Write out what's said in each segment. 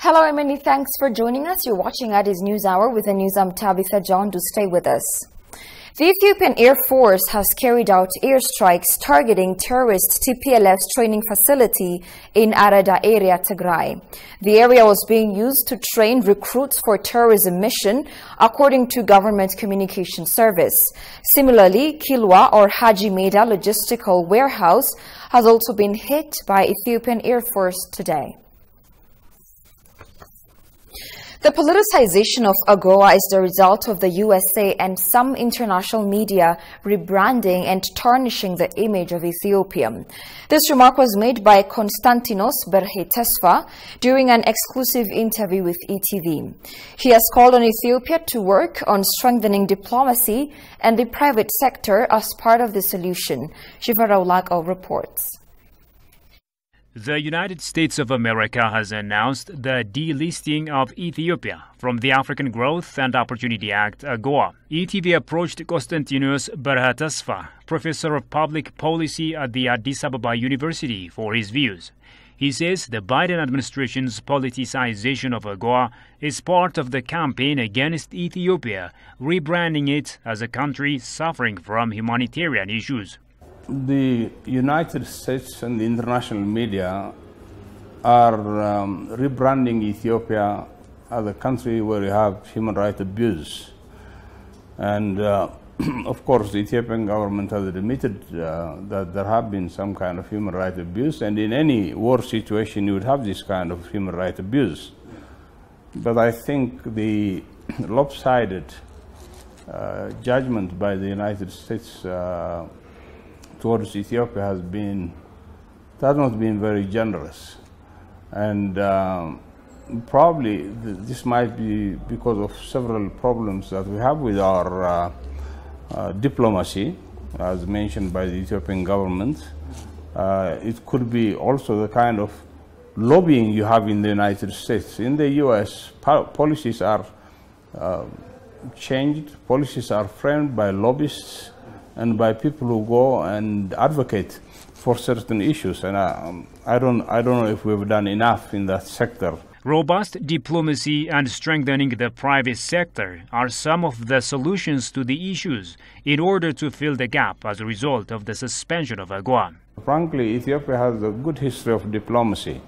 Hello and many thanks for joining us. You're watching Addis News Hour with the news. I'm Tabitha John. Do stay with us. The Ethiopian Air Force has carried out airstrikes targeting terrorist TPLF's training facility in Arada area, Tigray. The area was being used to train recruits for terrorism mission, according to Government Communication Service. Similarly, Kilwa or Haji Meda logistical warehouse has also been hit by Ethiopian Air Force today. The politicization of AGOA is the result of the USA and some international media rebranding and tarnishing the image of Ethiopia. This remark was made by Konstantinos Berhe-Tesfa during an exclusive interview with ETV. He has called on Ethiopia to work on strengthening diplomacy and the private sector as part of the solution. Shivarau Lago reports. The United States of America has announced the delisting of Ethiopia from the African Growth and Opportunity Act, AGOA. ETV approached Konstantinos Berhe-Tesfa, professor of public policy at the Addis Ababa University, for his views. He says the Biden administration's politicization of AGOA is part of the campaign against Ethiopia, rebranding it as a country suffering from humanitarian issues. The United States and the international media are rebranding Ethiopia as a country where you have human rights abuse. And of course, the Ethiopian government has admitted that there have been some kind of human rights abuse, and in any war situation you would have this kind of human rights abuse. But I think the lopsided judgment by the United States towards Ethiopia has not been very generous, and probably this might be because of several problems that we have with our diplomacy, as mentioned by the Ethiopian government. It could be also the kind of lobbying you have in the United States. In the US, policies are changed, policies are framed by lobbyists and by people who go and advocate for certain issues, and I don't know if we've done enough in that sector. Robust diplomacy and strengthening the private sector are some of the solutions to the issues in order to fill the gap as a result of the suspension of AGOA. Frankly, Ethiopia has a good history of diplomacy.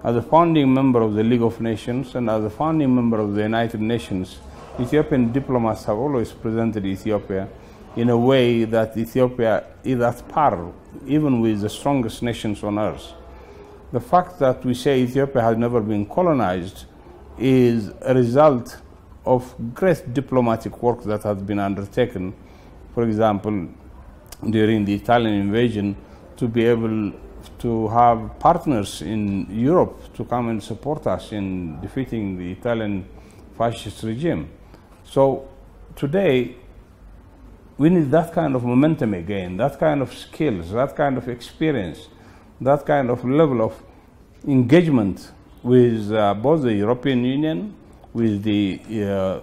As a founding member of the League of Nations and as a founding member of the United Nations, Ethiopian diplomats have always presented Ethiopia in a way that Ethiopia is at par even with the strongest nations on earth. The fact that we say Ethiopia has never been colonized is a result of great diplomatic work that has been undertaken. For example, during the Italian invasion, to be able to have partners in Europe to come and support us in defeating the Italian fascist regime. So today, we need that kind of momentum again, that kind of skills, that kind of experience, that kind of level of engagement with both the European Union, with the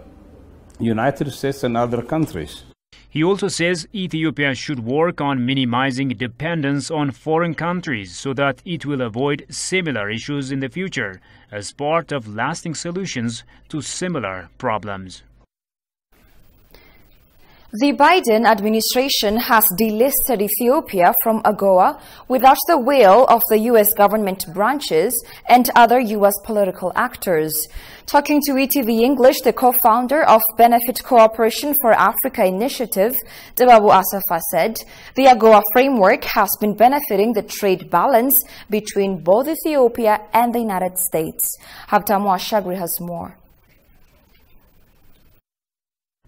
United States and other countries. He also says Ethiopia should work on minimizing dependence on foreign countries so that it will avoid similar issues in the future as part of lasting solutions to similar problems. The Biden administration has delisted Ethiopia from AGOA without the will of the U.S. government branches and other U.S. political actors. Talking to ETV English, the co-founder of Benefit Cooperation for Africa Initiative, Debabu Asafa, said the AGOA framework has been benefiting the trade balance between both Ethiopia and the United States. Habtamu Ashagri has more.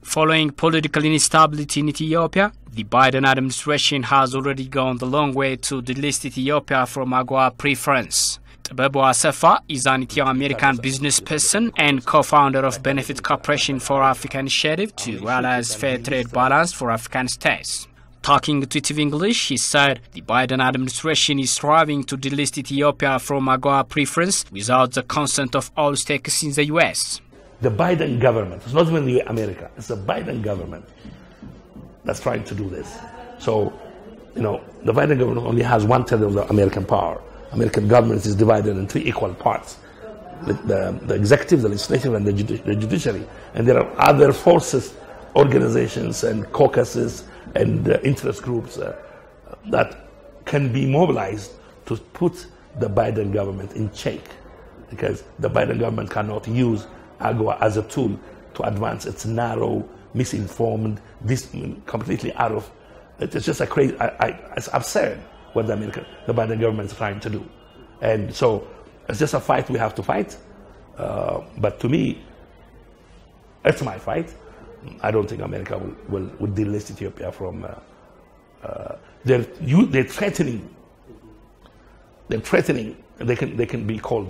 Following political instability in Ethiopia, the Biden administration has already gone the long way to delist Ethiopia from AGOA preference. Debabu Asafa is an Ethio-American business person and co-founder of Benefit Cooperation for Africa Initiative to realize fair trade balance for African states. Talking to ETV English, he said the Biden administration is striving to delist Ethiopia from AGOA preference without the consent of all stakeholders in the U.S. The Biden government, it's not even America, it's the Biden government that's trying to do this. So, you know, the Biden government only has 1/3 of the American power. American government is divided in 3 equal parts. the executive, the legislative, and the judiciary. And there are other forces, organizations, and caucuses, and interest groups that can be mobilized to put the Biden government in check, because the Biden government cannot use AGOA as a tool to advance its narrow, misinformed, completely out of. It's just a crazy. It's absurd what the Biden government is trying to do, and so it's just a fight we have to fight. But to me, it's my fight. I don't think America will delist Ethiopia from. They're threatening. They're threatening. They can be called.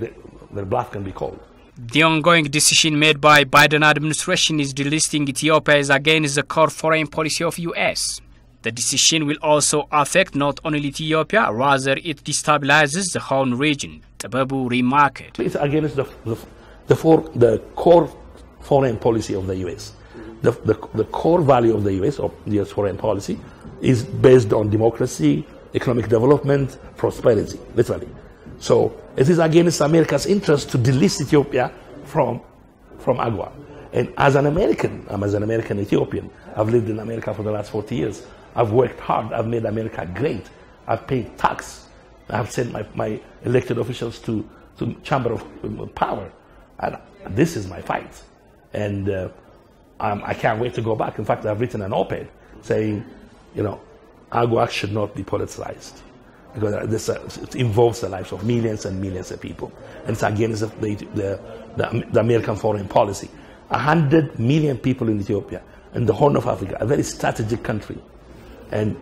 Their bluff can be called. The ongoing decision made by Biden administration is delisting Ethiopia is against the core foreign policy of US. The decision will also affect not only Ethiopia, rather it destabilizes the whole region. Tababu remarked. It's against the core foreign policy of the US. The core value of the US, of the US foreign policy, is based on democracy, economic development, prosperity, literally. So it is against America's interest to delist Ethiopia from AGOA. And as an American, I'm as an American Ethiopian. I've lived in America for the last 40 years. I've worked hard. I've made America great. I've paid tax. I've sent my elected officials to Chamber of Power. And this is my fight. And I can't wait to go back. In fact, I've written an op-ed saying, AGOA should not be politicized, because it involves the lives of millions and millions of people. And it's against the American foreign policy. 100 million people in Ethiopia, in the Horn of Africa, a very strategic country. And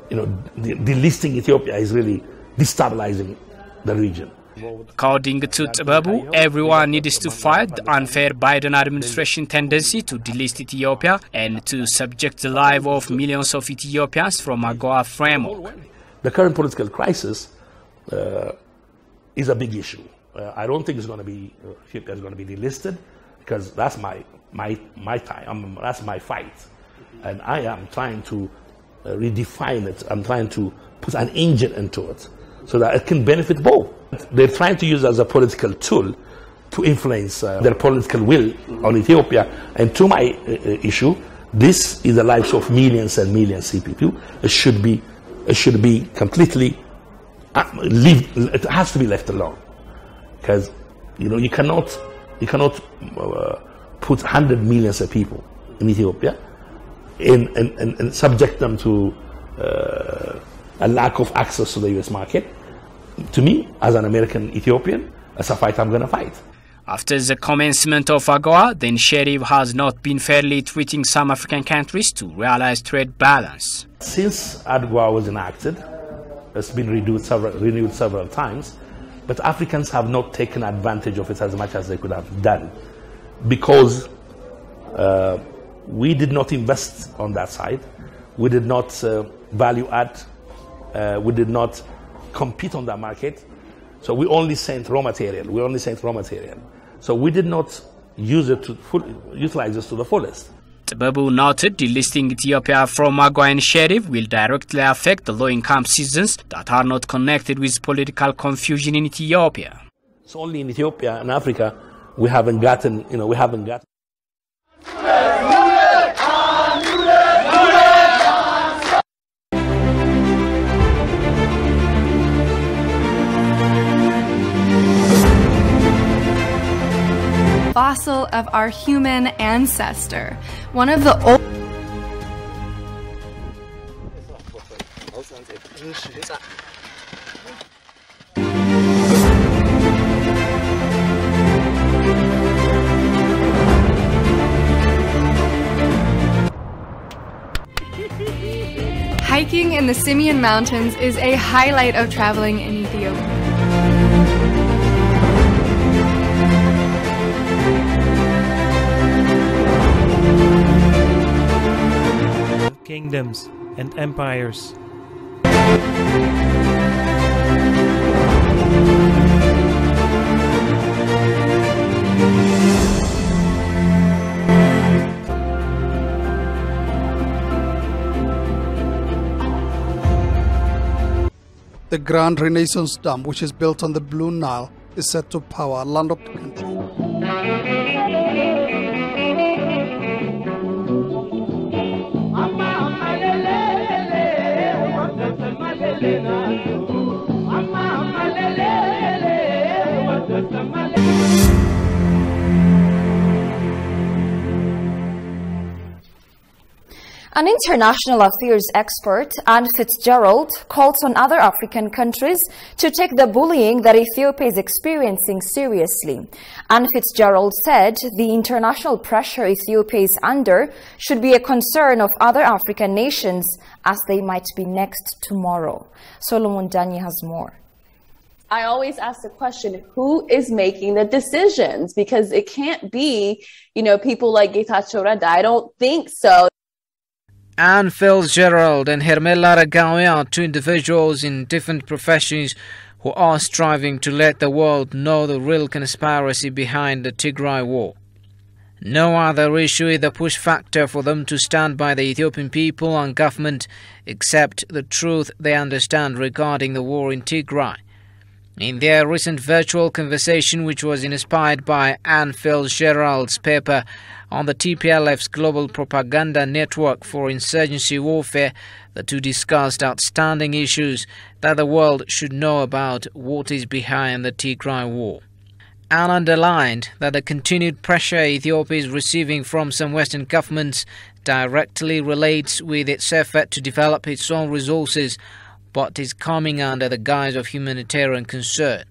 delisting Ethiopia is really destabilizing the region. According to Tababu, everyone needs to fight the unfair Biden administration tendency to delist Ethiopia and to subject the life of millions of Ethiopians from AGOA framework. The current political crisis is a big issue. I don't think Ethiopia is going to be delisted, because that's my time. That's my fight, and I am trying to redefine it. I'm trying to put an engine into it so that it can benefit both. They're trying to use it as a political tool to influence their political will on Ethiopia. And to my issue, this is the lives of millions and millions of people. It should be completely it has to be left alone, because you cannot put 100 millions of people in Ethiopia and subject them to a lack of access to the US market. To me, as an American Ethiopian, that's a fight I'm going to fight. After the commencement of AGOA, the initiative has not been fairly treating some African countries to realize trade balance. Since AGOA was enacted, it's been renewed several times, but Africans have not taken advantage of it as much as they could have done, because we did not invest on that side. We did not value add. We did not compete on that market. So we only sent raw material. So we did not use it to utilize it to the fullest. Tababu noted delisting Ethiopia from AGOA initiative will directly affect the low-income citizens that are not connected with political confusion in Ethiopia. It's only in Ethiopia and Africa we haven't gotten. Fossil of our human ancestor, one of the old. Hiking in the Simien Mountains is a highlight of traveling in Ethiopia. Kingdoms and empires. The Grand Renaissance Dam, which is built on the Blue Nile, is set to power a landlocked country. An international affairs expert, Anne Fitzgerald, calls on other African countries to take the bullying that Ethiopia is experiencing seriously. Anne Fitzgerald said the international pressure Ethiopia is under should be a concern of other African nations, as they might be next tomorrow. Solomon Dani has more. I always ask the question, who is making the decisions? Because it can't be, people like Getachew Reda. I don't think so. Anne Fitzgerald and Hermela Aragawi are two individuals in different professions who are striving to let the world know the real conspiracy behind the Tigray war. No other issue is the push factor for them to stand by the Ethiopian people and government except the truth they understand regarding the war in Tigray. In their recent virtual conversation, which was inspired by Anne Fitzgerald's paper on the TPLF's global propaganda network for insurgency warfare, the two discussed outstanding issues that the world should know about what is behind the Tigray war. Anne underlined that the continued pressure Ethiopia is receiving from some Western governments directly relates with its effort to develop its own resources, but is coming under the guise of humanitarian concern,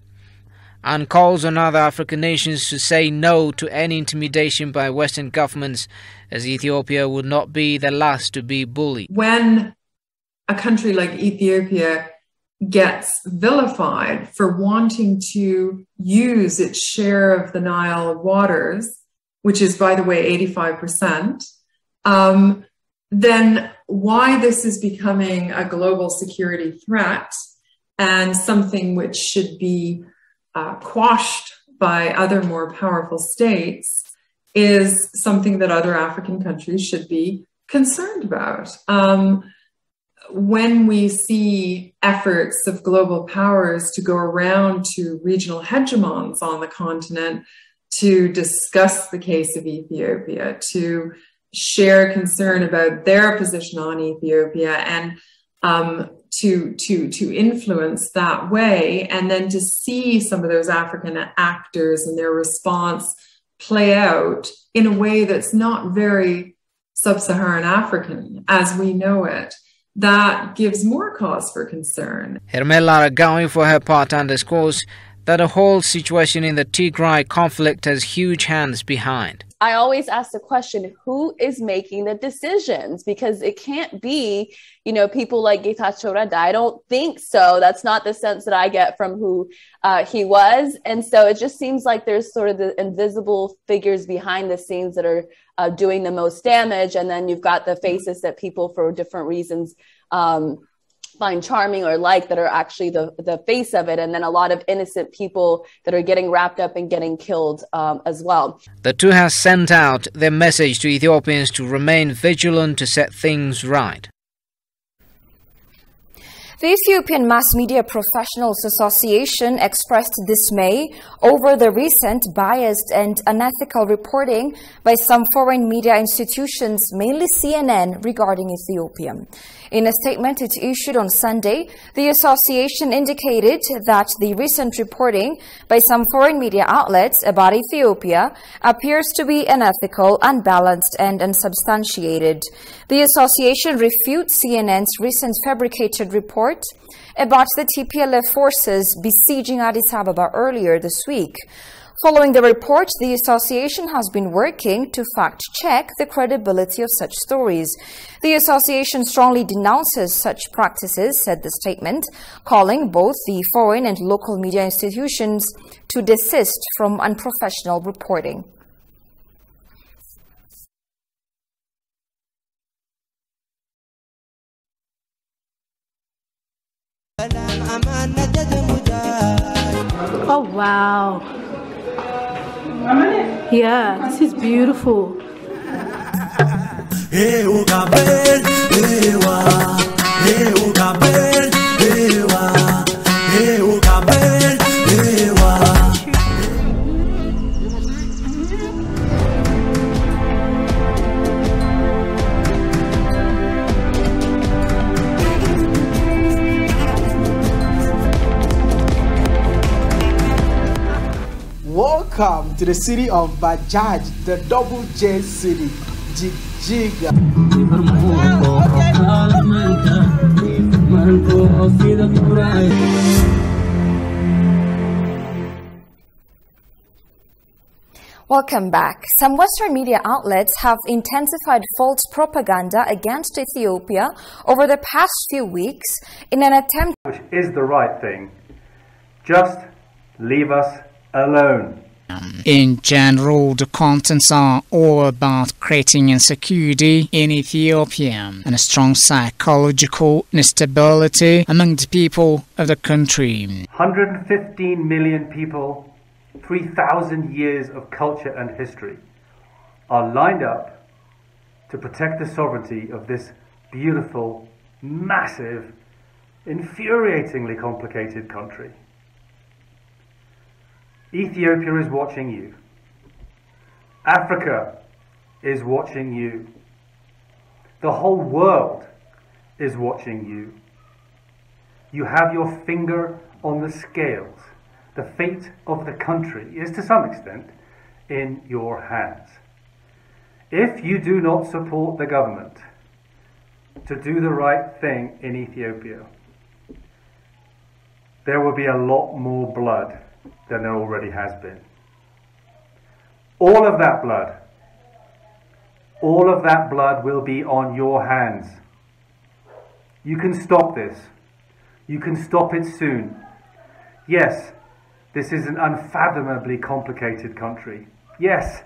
and calls on other African nations to say no to any intimidation by Western governments, as Ethiopia would not be the last to be bullied. When a country like Ethiopia gets vilified for wanting to use its share of the Nile waters, which is, by the way, 85%, then why this is becoming a global security threat and something which should be quashed by other more powerful states is something that other African countries should be concerned about. When we see efforts of global powers to go around to regional hegemons on the continent to discuss the case of Ethiopia, to share concern about their position on Ethiopia, and to influence that way, and then to see some of those African actors and their response play out in a way that's not very sub-Saharan African as we know it, that gives more cause for concern. Hermela Aragawi, for her part, underscores that the whole situation in the Tigray conflict has huge hands behind. I always ask the question, who is making the decisions? Because it can't be, people like Getachew Reda. I don't think so. That's not the sense that I get from who he was. And so it just seems like there's sort of the invisible figures behind the scenes that are doing the most damage. And then you've got the faces that people, for different reasons, find charming or like, that are actually the face of it, and then a lot of innocent people that are getting wrapped up and getting killed as well. The two have sent out their message to Ethiopians to remain vigilant to set things right. The Ethiopian Mass Media Professionals Association expressed dismay over the recent biased and unethical reporting by some foreign media institutions, mainly CNN, regarding Ethiopia. In a statement it issued on Sunday, the association indicated that the recent reporting by some foreign media outlets about Ethiopia appears to be unethical, unbalanced, and unsubstantiated. The association refutes CNN's recent fabricated report about the TPLF forces besieging Addis Ababa earlier this week. Following the report, the association has been working to fact-check the credibility of such stories. The association strongly denounces such practices, said the statement, calling both the foreign and local media institutions to desist from unprofessional reporting. Oh, wow. Yeah, this is beautiful. Welcome to the city of Bajaj, the double J city, Jijiga. Welcome back. Some Western media outlets have intensified false propaganda against Ethiopia over the past few weeks in an attempt, which is the right thing. Just leave us alone. In general, the contents are all about creating insecurity in Ethiopia and a strong psychological instability among the people of the country. 115 million people, 3,000 years of culture and history are lined up to protect the sovereignty of this beautiful, massive, infuriatingly complicated country. Ethiopia is watching you. Africa is watching you. The whole world is watching you. You have your finger on the scales. The fate of the country is to some extent in your hands. If you do not support the government to do the right thing in Ethiopia, there will be a lot more blood than there already has been. All of that blood will be on your hands. You can stop this. You can stop it soon. Yes, this is an unfathomably complicated country. Yes,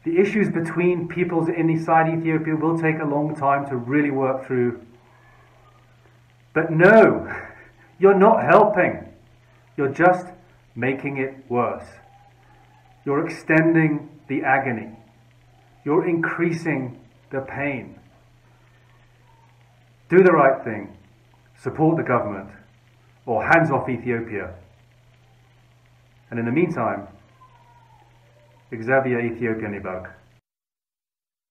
the issues between peoples inside Ethiopia will take a long time to really work through. But no, you're not helping. You're just making it worse. You're extending the agony. You're increasing the pain. Do the right thing. Support the government, or hands off Ethiopia. And in the meantime, Xavier Ethiopian Ibak.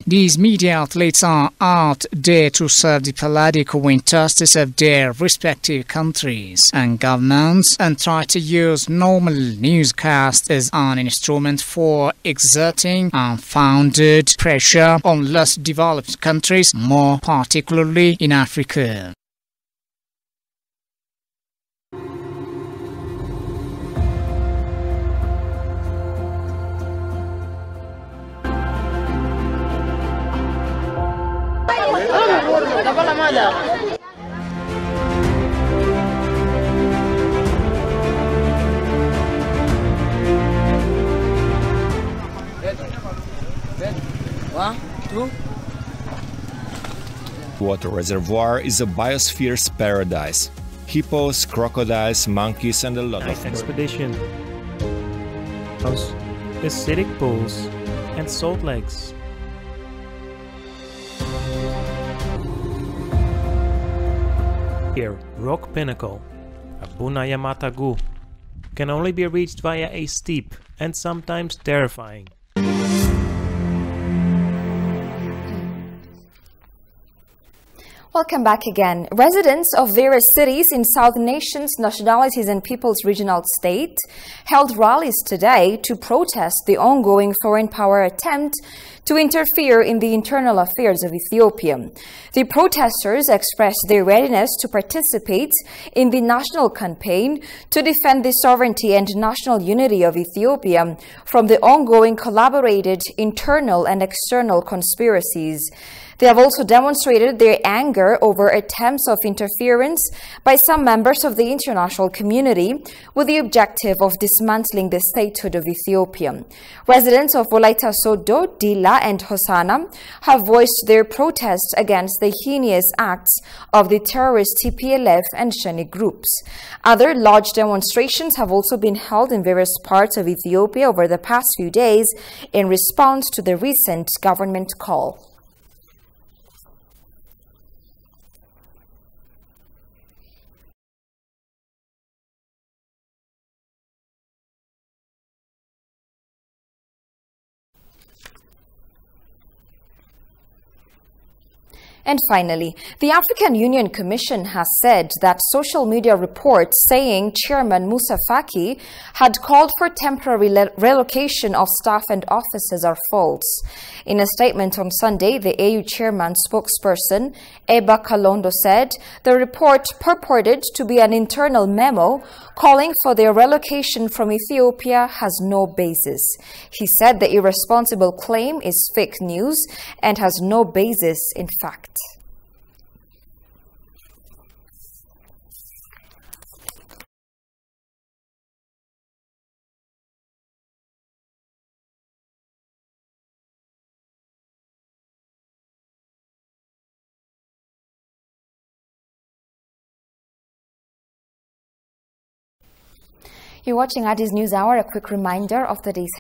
These media outlets are out there to serve the political interests of their respective countries and governments and try to use normal newscasts as an instrument for exerting unfounded pressure on less developed countries, more particularly in Africa. Water reservoir is a biosphere's paradise. Hippos, crocodiles, monkeys, and a lot of expedition. Acidic pools and salt lakes. Here, Rock Pinnacle, Abuna Yamatagu, can only be reached via a steep and sometimes terrifying. Welcome back again. Residents of various cities in South nations, nationalities and peoples regional state held rallies today to protest the ongoing foreign power attempt to interfere in the internal affairs of Ethiopia. The protesters expressed their readiness to participate in the national campaign to defend the sovereignty and national unity of Ethiopia from the ongoing collaborated internal and external conspiracies. They have also demonstrated their anger over attempts of interference by some members of the international community with the objective of dismantling the statehood of Ethiopia. Residents of Wolaita Sodo, Dila and Hosanna have voiced their protests against the heinous acts of the terrorist TPLF and Sheni groups. Other large demonstrations have also been held in various parts of Ethiopia over the past few days in response to the recent government call. And finally, the African Union Commission has said that social media reports saying Chairman Musa Faki had called for temporary relocation of staff and officers are false. In a statement on Sunday, the AU chairman spokesperson Eba Kalondo said the report purported to be an internal memo calling for their relocation from Ethiopia has no basis. He said the irresponsible claim is fake news and has no basis in fact. You're watching Addis News Hour. A quick reminder of the day's